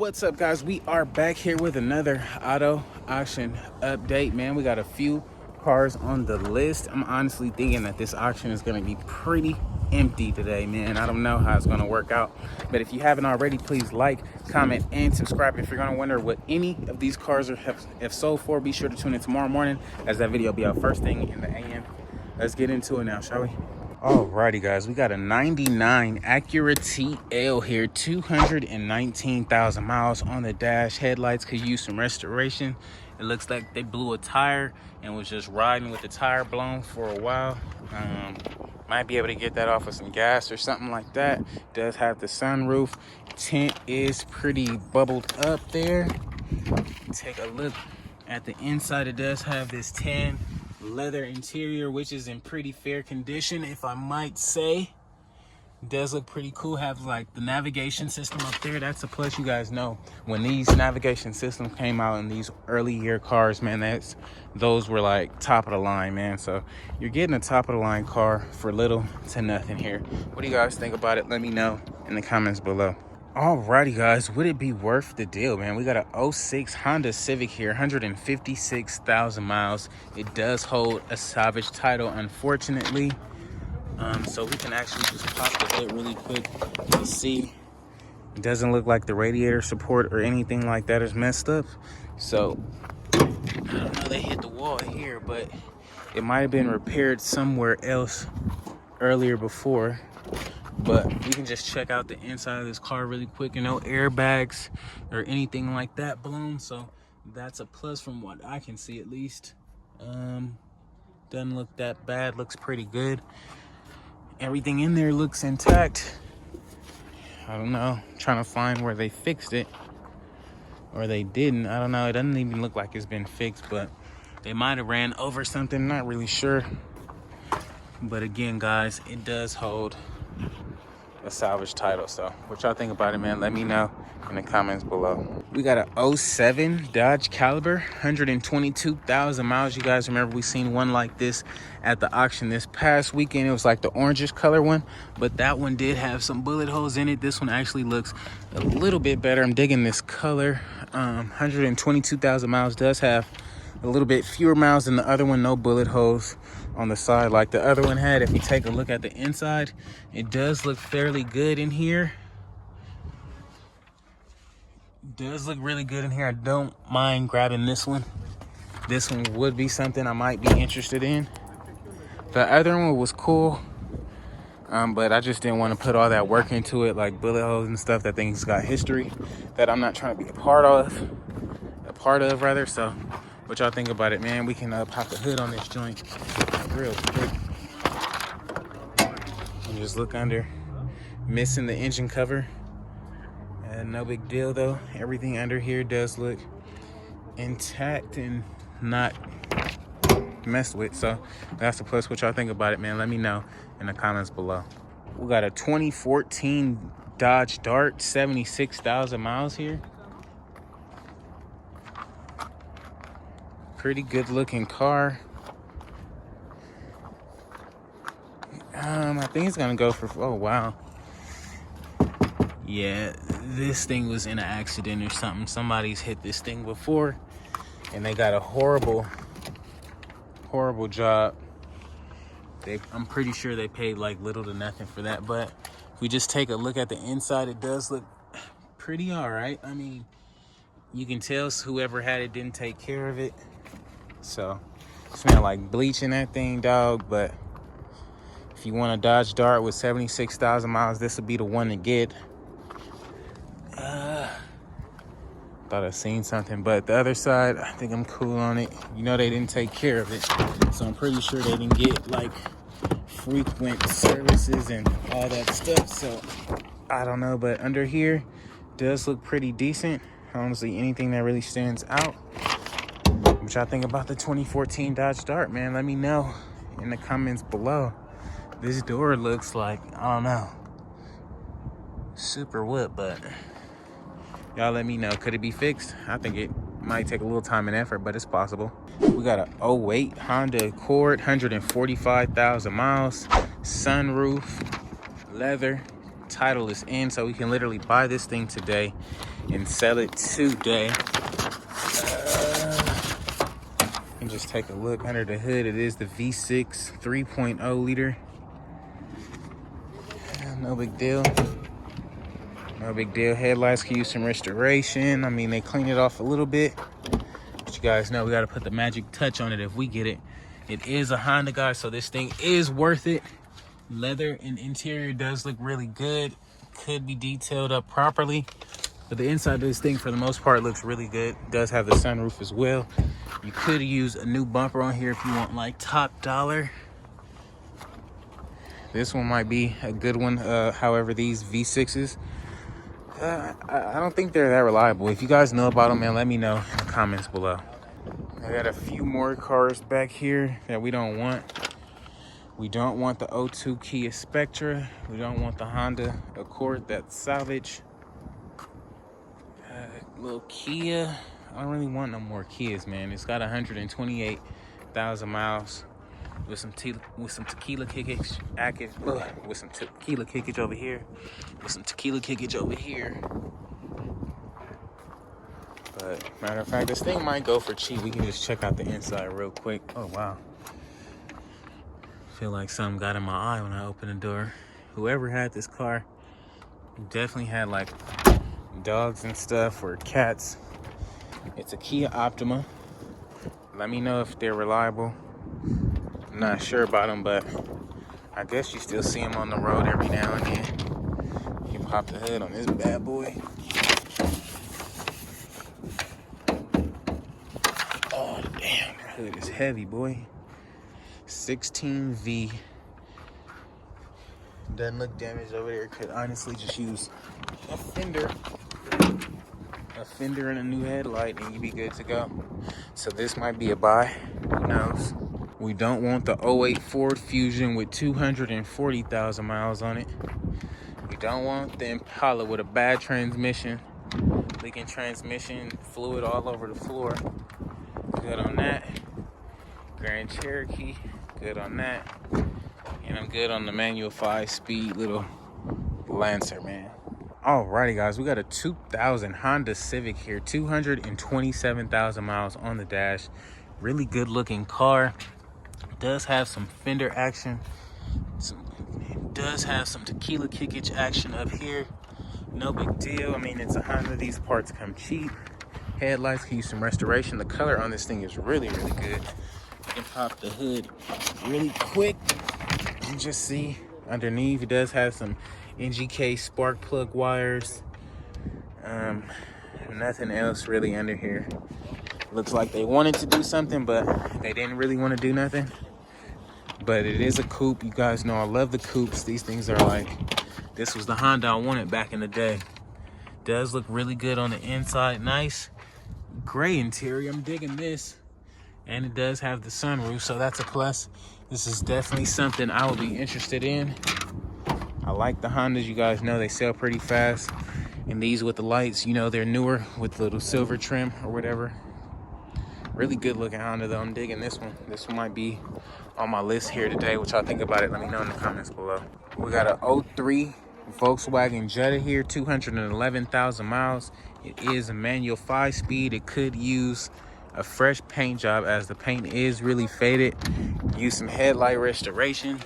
What's up, guys? We are back here with another auto auction update, man. We got a few cars on the list. I'm honestly thinking that this auction is going to be pretty empty today, man. I don't know how it's going to work out, but if you haven't already, please like, comment, and subscribe. If you're going to wonder what any of these cars have sold for, be sure to tune in tomorrow morning as that video will be out first thing in the AM. Let's get into it now, shall we? Alrighty, guys, we got a 99 Acura TL here, 219,000 miles on the dash. Headlights could use some restoration. It looks like they blew a tire and was just riding with the tire blown for a while. Might be able to get that off with some gas or something like that. Does have the sunroof. Tint is pretty bubbled up there. Take a look at the inside. It does have this tan leather interior, which is in pretty fair condition, if I might say. It does look pretty cool. Have like the navigation system up there. That's a plus. You guys know when these navigation systems came out in these early year cars, man, those were like top of the line, man. So you're getting a top of the line car for little to nothing here. What do you guys think about it? Let me know in the comments below. Alrighty, guys, would it be worth the deal, man? We got a 06 Honda Civic here, 156,000 miles. It does hold a salvage title, unfortunately. So we can actually just pop the hood really quick to see. It doesn't look like the radiator support or anything like that is messed up. So I don't know, they hit the wall here, but it might have been repaired somewhere else earlier before. But we can just check out the inside of this car really quick, and no airbags or anything like that blown. So that's a plus from what I can see, at least. Doesn't look that bad, looks pretty good. Everything in there looks intact. I don't know, I'm trying to find where they fixed it or they didn't. I don't know, it doesn't even look like it's been fixed, but they might have ran over something, not really sure. But again, guys, it does hold a salvage title. So what y'all think about it, man? Let me know in the comments below. We got a 07 Dodge Caliber, 122,000 miles. You guys remember we seen one like this at the auction this past weekend. It was like the orangish color one, but that one did have some bullet holes in it. This one actually looks a little bit better. I'm digging this color. 122,000 miles, does have a little bit fewer miles than the other one. No bullet holes on the side like the other one had. If you take a look at the inside, it does look fairly good in here. It does look really good in here. I don't mind grabbing this one. This one would be something I might be interested in. The other one was cool, but I just didn't want to put all that work into it, like bullet holes and stuff. That thing's got history that I'm not trying to be a part of rather. So what y'all think about it, man? We can pop the hood on this joint real quick and just look under. Missing the engine cover, no big deal though. Everything under here does look intact and not messed with, so that's a plus. What y'all think about it, man? Let me know in the comments below. We got a 2014 Dodge Dart, 76,000 miles here. Pretty good looking car. I think it's gonna go for, oh wow. Yeah, this thing was in an accident or something. Somebody's hit this thing before and they got a horrible job. I'm pretty sure they paid like little to nothing for that. But if we just take a look at the inside, it does look pretty all right. I mean, you can tell whoever had it didn't take care of it. So smell like bleach in that thing, dog. But if you want a Dodge Dart with 76,000 miles, this would be the one to get. Thought I seen something, but the other side, I think I'm cool on it. You know, they didn't take care of it, so I'm pretty sure they didn't get like frequent services and all that stuff. So I don't know, but under here does look pretty decent. I don't see anything that really stands out. What y'all think about the 2014 Dodge Dart, man? Let me know in the comments below. This door looks like, I don't know, super wood, but y'all let me know. Could it be fixed? I think it might take a little time and effort, but it's possible. We got a 08 Honda Accord, 145,000 miles, sunroof, leather, title is in, so we can literally buy this thing today and sell it today. And just take a look under the hood. It is the V6 3.0 liter. No big deal. No big deal. Headlights can use some restoration. I mean, they clean it off a little bit. But you guys know we got to put the magic touch on it if we get it. It is a Honda, guys, so this thing is worth it. Leather and interior does look really good. Could be detailed up properly. But the inside of this thing, for the most part, looks really good. It does have the sunroof as well. You could use a new bumper on here if you want, like, top dollar. This one might be a good one. However, these V6s, I don't think they're that reliable. If you guys know about them, man, let me know in the comments below. I got a few more cars back here that we don't want. We don't want the 02 Kia Spectra. We don't want the Honda Accord that's salvage. Little Kia. I don't really want no more Kias, man. It's got 128,000 miles with some tequila kickage with some tequila kickage over here. With some tequila kickage over here. But matter of fact, this thing might go for cheap. We can just check out the inside real quick. Oh wow. Feel like something got in my eye when I opened the door. Whoever had this car definitely had like dogs and stuff or cats. It's a Kia Optima. Let me know if they're reliable. I'm not sure about them, but I guess you still see them on the road every now and then. You can pop the hood on this bad boy. Oh damn, that hood is heavy, boy. 16V. Doesn't look damaged over there. Could honestly just use a fender and a new headlight and you'd be good to go. So this might be a buy. Who knows? We don't want the 08 Ford Fusion with 240,000 miles on it. We don't want the Impala with a bad transmission, leaking transmission, fluid all over the floor. Good on that. Grand Cherokee, good on that. And I'm good on the manual 5-speed little Lancer, man. Alrighty, guys, we got a 2000 Honda Civic here, 227,000 miles on the dash. Really good looking car. Does have some fender action. Does have some tequila kickage action up here. No big deal. I mean, it's a Honda. These parts come cheap. Headlights can use some restoration. The color on this thing is really, really good. You can pop the hood really quick and just see underneath. It does have some NGK spark plug wires. Nothing else really under here. Looks like they wanted to do something, but they didn't really want to do nothing. But it is a coupe. You guys know I love the coupes. These things are like, this was the Honda I wanted back in the day. Does look really good on the inside. Nice gray interior. I'm digging this. And it does have the sunroof, so that's a plus. This is definitely something I will be interested in. I like the Hondas. You guys know they sell pretty fast. And these with the lights, you know, they're newer with the little silver trim or whatever. Really good looking Honda though. I'm digging this one. This one might be on my list here today. What y'all think about it? Let me know in the comments below. We got a 03 Volkswagen Jetta here, 211,000 miles. It is a manual 5-speed. It could use a fresh paint job as the paint is really faded. Use some headlight restoration.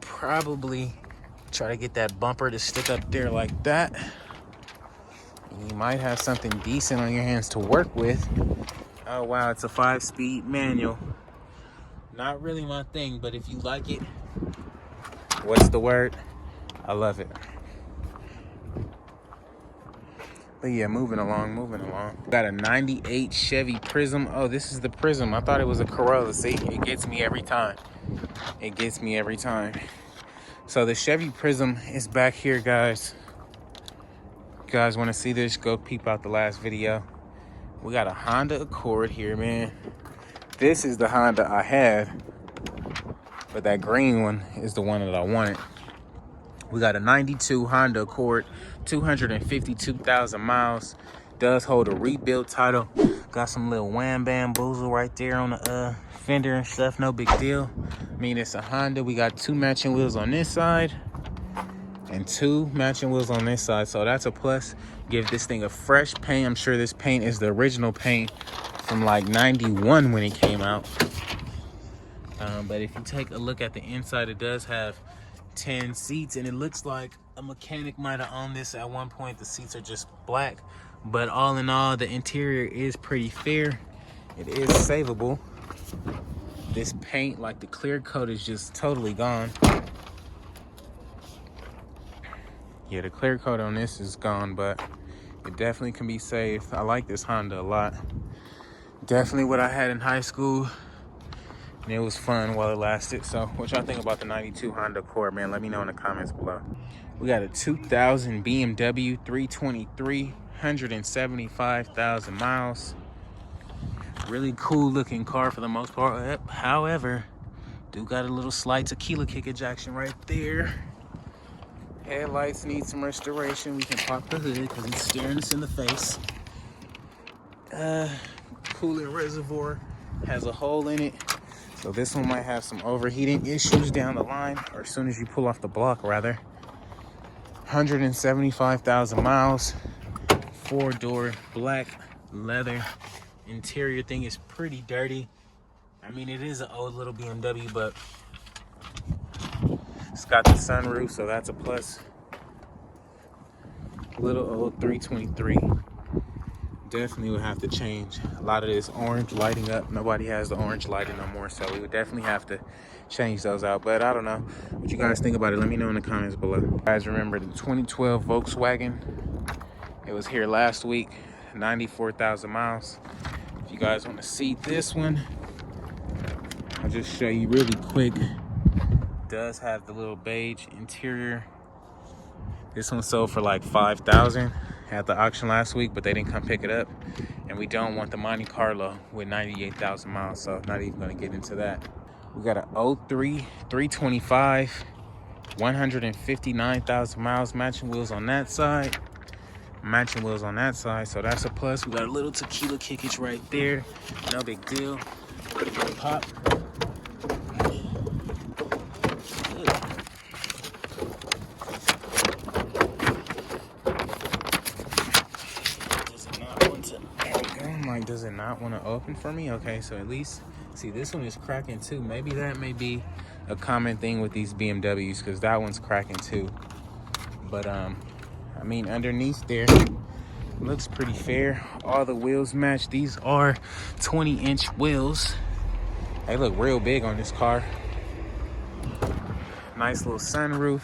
Probably try to get that bumper to stick up there like that. You might have something decent on your hands to work with. Oh wow, it's a 5-speed manual. Not really my thing, but if you like it, what's the word? I love it. But yeah, moving along. Got a 98 Chevy Prism. Oh, this is the Prism. I thought it was a Corolla. See, it gets me every time. It gets me every time. So the Chevy Prism is back here, guys. You guys want to see this? Go peep out the last video. We got a Honda Accord here, man. This is the Honda I had, but that green one is the one that I wanted. We got a 92 Honda Accord, 252,000 miles. Does hold a rebuild title. Got some little wham bamboozle right there on the fender and stuff. No big deal. I mean, it's a Honda. We got 2 matching wheels on this side. and 2 matching wheels on this side, so that's a plus. Give this thing a fresh paint. I'm sure this paint is the original paint from like 91 when it came out. But if you take a look at the inside, it does have 10 seats, and it looks like a mechanic might have owned this at one point. The seats are just black, but all in all, the interior is pretty fair. It is savable. This paint, like the clear coat, is just totally gone. Yeah, the clear coat on this is gone, but it definitely can be saved. I like this Honda a lot. Definitely what I had in high school, and it was fun while it lasted. So what y'all think about the 92 Honda Accord, man? Let me know in the comments below. We got a 2000 BMW 323, 175,000 miles. Really cool looking car for the most part. However, do got a little slight tequila kickage action right there. Headlights need some restoration. We can pop the hood because it's staring us in the face. Coolant reservoir has a hole in it, so this one might have some overheating issues down the line, or as soon as you pull off the block rather. 175,000 miles, 4-door black leather. Interior thing is pretty dirty. I mean, it is an old little BMW, but it's got the sunroof, so that's a plus. Little old 323. Definitely would have to change a lot of this orange lighting up. Nobody has the orange lighting no more, so we would definitely have to change those out. But I don't know what you guys think about it. Let me know in the comments below. Guys, remember the 2012 Volkswagen? It was here last week, 94,000 miles. If you guys want to see this one, I'll just show you really quick. It does have the little beige interior. This one sold for like 5,000 at the auction last week, but they didn't come pick it up. And we don't want the Monte Carlo with 98,000 miles, so not even gonna get into that. We got an 03 325, 159,000 miles, matching wheels on that side. Matching wheels on that side, so that's a plus. We got a little tequila kickage right there. No big deal. Pop. Does it not want to open for me? Okay, so at least see, this one is cracking too. Maybe that may be a common thing with these BMWs, because that one's cracking too. But I mean, underneath there looks pretty fair. All the wheels match. These are 20-inch wheels. They look real big on this car. Nice little sunroof.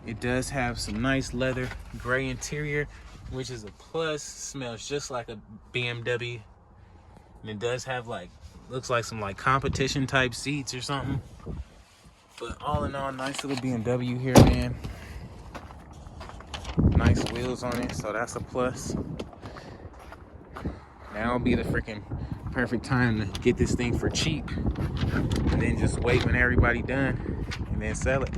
It does have some nice leather gray interior, which is a plus. Smells just like a BMW. And it does have like, looks like some like competition type seats or something. But all in all, nice little BMW here, man. Nice wheels on it, so that's a plus. Now will be the freaking perfect time to get this thing for cheap, and then just wait when everybody done and then sell it.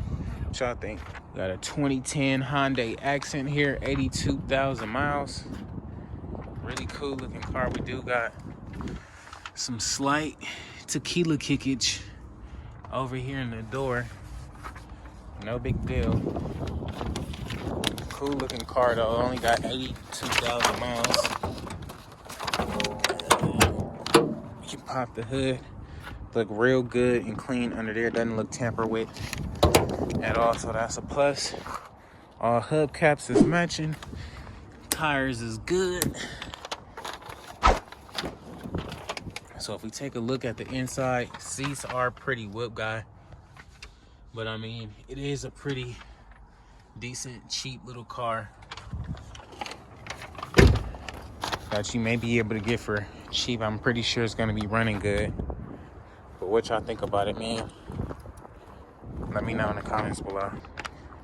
What y'all think? Got a 2010 Hyundai Accent here, 82,000 miles. Really cool looking car. We do got some slight tequila kickage over here in the door. No big deal. Cool looking car though. Only got 82,000 miles. You can pop the hood. Look real good and clean under there. Doesn't look tampered with at all, so that's a plus. All hubcaps is matching. Tires is good. So if we take a look at the inside, seats are pretty whoop guy, but I mean, it is a pretty decent, cheap little car that you may be able to get for cheap. I'm pretty sure it's gonna be running good. But what y'all think about it, man? Let me know in the comments below.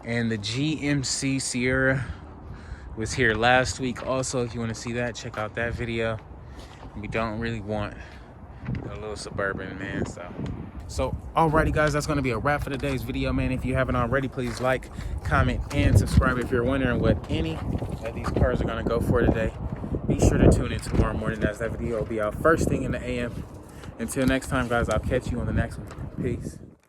And the GMC Sierra was here last week. Also, if you want to see that, check out that video. We don't really want a little Suburban, man. So alrighty guys, that's going to be a wrap for today's video, man. If you haven't already, please like, comment, and subscribe. If you're wondering what any of these cars are going to go for today, be sure to tune in tomorrow morning, as that video will be out first thing in the AM. Until next time, guys, I'll catch you on the next one. Peace.